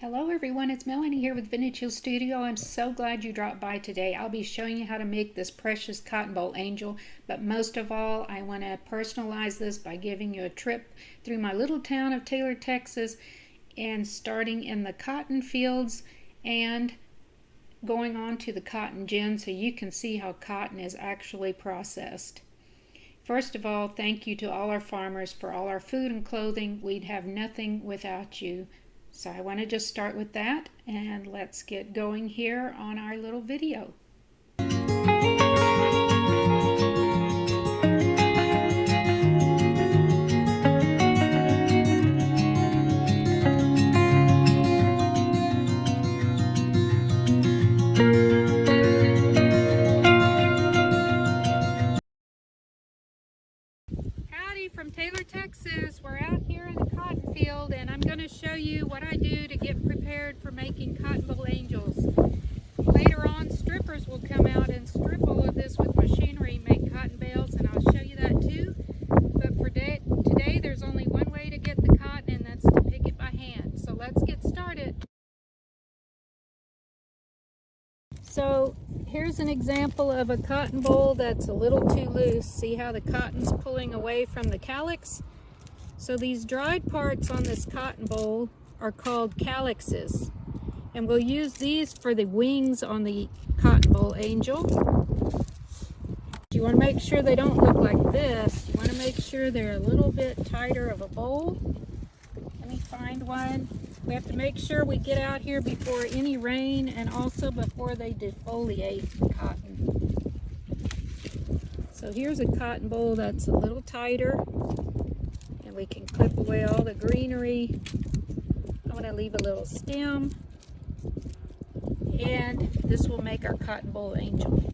Hello everyone, it's Melanie here with Vintage Hill Studio. I'm so glad you dropped by today. I'll be showing you how to make this precious Cottonboll Angel, but most of all I want to personalize this by giving you a trip through my little town of Taylor, Texas, and starting in the cotton fields and going on to the cotton gin so you can see how cotton is actually processed. First of all, thank you to all our farmers for all our food and clothing. We'd have nothing without you. So I want to just start with that, and let's get going here on our little video. Howdy from Taylor, Texas. We're out here in the cotton field, and I'm going to show you what I do to get prepared for making Cottonboll Angels. Later on, strippers will come out and strip all of this with machinery, make cotton bales, and I'll show you that too. But for today, there's only one way to get the cotton, and that's to pick it by hand. So let's get started. So here's an example of a cotton boll that's a little too loose. See how the cotton's pulling away from the calyx? So these dried parts on this cotton boll are called calyxes. And we'll use these for the wings on the Cottonboll Angel. You want to make sure they don't look like this. You want to make sure they're a little bit tighter of a bowl. Let me find one. We have to make sure we get out here before any rain and also before they defoliate the cotton. So here's a cotton boll that's a little tighter, and we can clip away all the greenery. I'm going to leave a little stem, and this will make our Cottonboll Angel.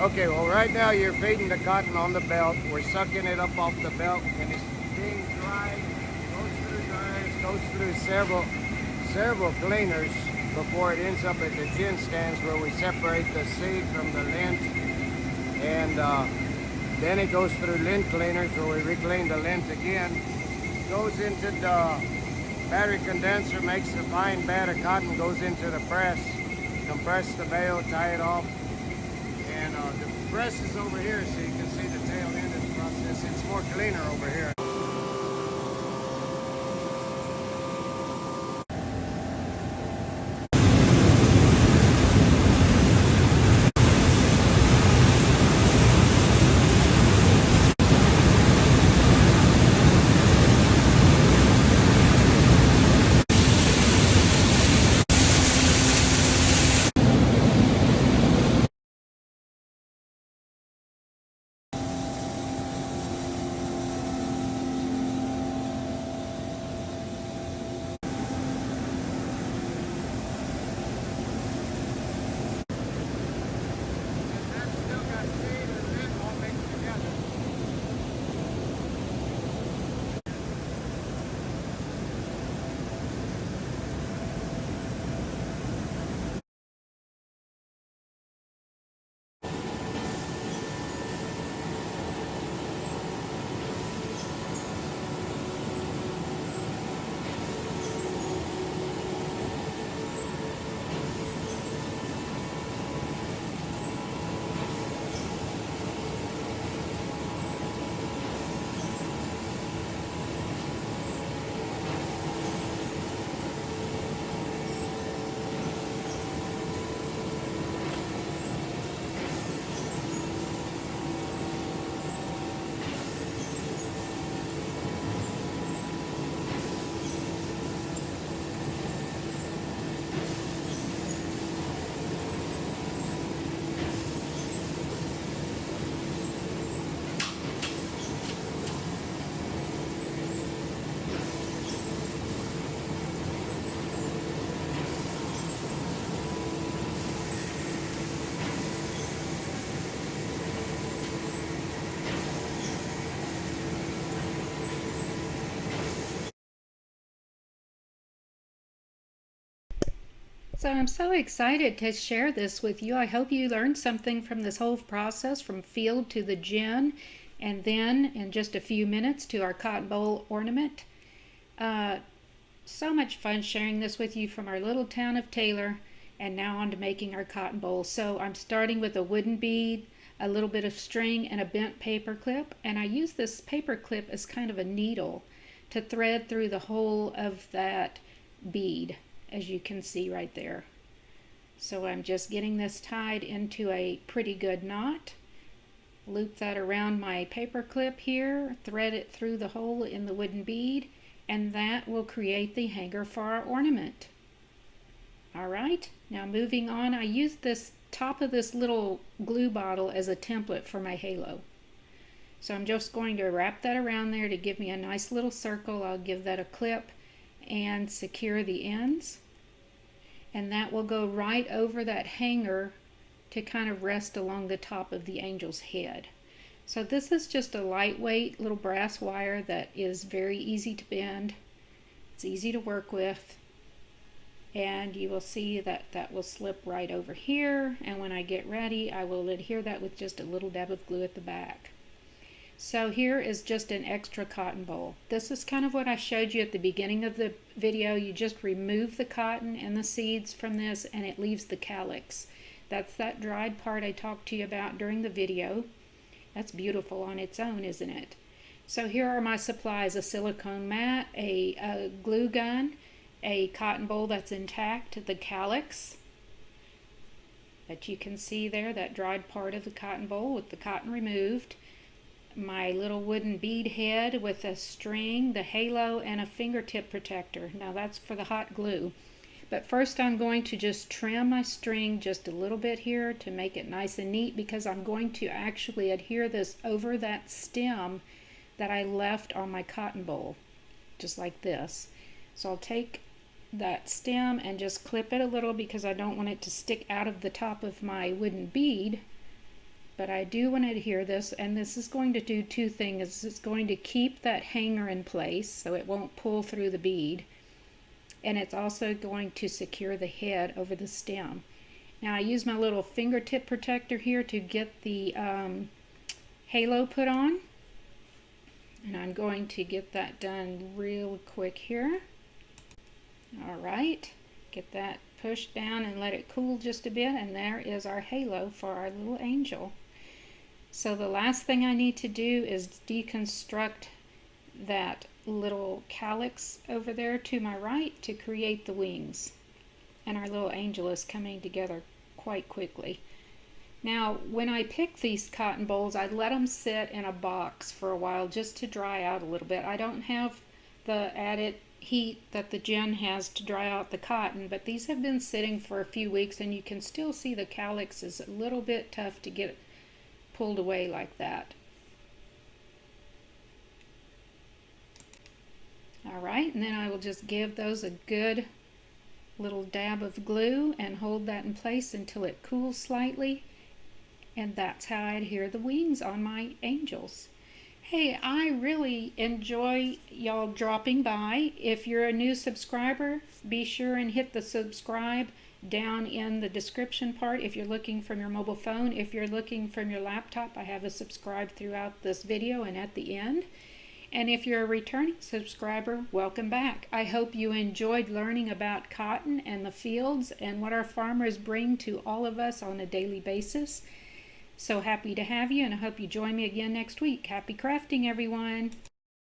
Okay, well right now you're feeding the cotton on the belt. We're sucking it up off the belt and it's being dried, goes through dryers, goes through several cleaners before it ends up at the gin stands where we separate the seed from the lint. And then it goes through lint cleaners where we reclean the lint again. Goes into the battery condenser, makes a fine bed of cotton, goes into the press, compress the bale, tie it off. And the press is over here, so you can see the tail end of the process. It's more cleaner over here. So I'm so excited to share this with you. I hope you learned something from this whole process, from field to the gin, and then in just a few minutes to our cotton boll ornament. Uh, so much fun sharing this with you from our little town of Taylor, and now on to making our cotton boll. So I'm starting with a wooden bead, a little bit of string, and a bent paper clip, and I use this paper clip as kind of a needle to thread through the whole of that bead, as you can see right there. So I'm just getting this tied into a pretty good knot. Loop that around my paper clip here, thread it through the hole in the wooden bead, and that will create the hanger for our ornament. Alright, now moving on, I used this top of this little glue bottle as a template for my halo. So I'm just going to wrap that around there to give me a nice little circle. I'll give that a clip and secure the ends. And that will go right over that hanger to kind of rest along the top of the angel's head. So this is just a lightweight little brass wire that is very easy to bend. It's easy to work with. And you will see that that will slip right over here. And when I get ready, I will adhere that with just a little dab of glue at the back. So here is just an extra cotton boll. This is kind of what I showed you at the beginning of the video. You just remove the cotton and the seeds from this and it leaves the calyx. That's that dried part I talked to you about during the video. That's beautiful on its own, isn't it? So here are my supplies: a silicone mat, a glue gun, a cotton boll that's intact, the calyx that you can see there, that dried part of the cotton boll with the cotton removed, my little wooden bead head with a string, the halo, and a fingertip protector. Now that's for the hot glue. But first I'm going to just trim my string just a little bit here to make it nice and neat, because I'm going to actually adhere this over that stem that I left on my cotton boll, just like this. So I'll take that stem and just clip it a little because I don't want it to stick out of the top of my wooden bead. but I do want to adhere this, and this is going to do two things. It's going to keep that hanger in place so it won't pull through the bead, and it's also going to secure the head over the stem. Now I use my little fingertip protector here to get the halo put on, and I'm going to get that done real quick here. Alright, get that pushed down and let it cool just a bit, and there is our halo for our little angel. So the last thing I need to do is deconstruct that little calyx over there to my right to create the wings. And our little angel is coming together quite quickly. Now, when I pick these cotton bolls, I let them sit in a box for a while just to dry out a little bit. I don't have the added heat that the gin has to dry out the cotton, but these have been sitting for a few weeks, and you can still see the calyx is a little bit tough to get pulled away like that. Alright, and then I will just give those a good little dab of glue and hold that in place until it cools slightly, and that's how I adhere the wings on my angels. Hey, I really enjoy y'all dropping by. If you're a new subscriber, be sure and hit the subscribe down in the description part if you're looking from your mobile phone. If you're looking from your laptop, I have a subscribe throughout this video and at the end. And if you're a returning subscriber, welcome back. I hope you enjoyed learning about cotton and the fields and what our farmers bring to all of us on a daily basis. So happy to have you, and I hope you join me again next week. Happy crafting, everyone.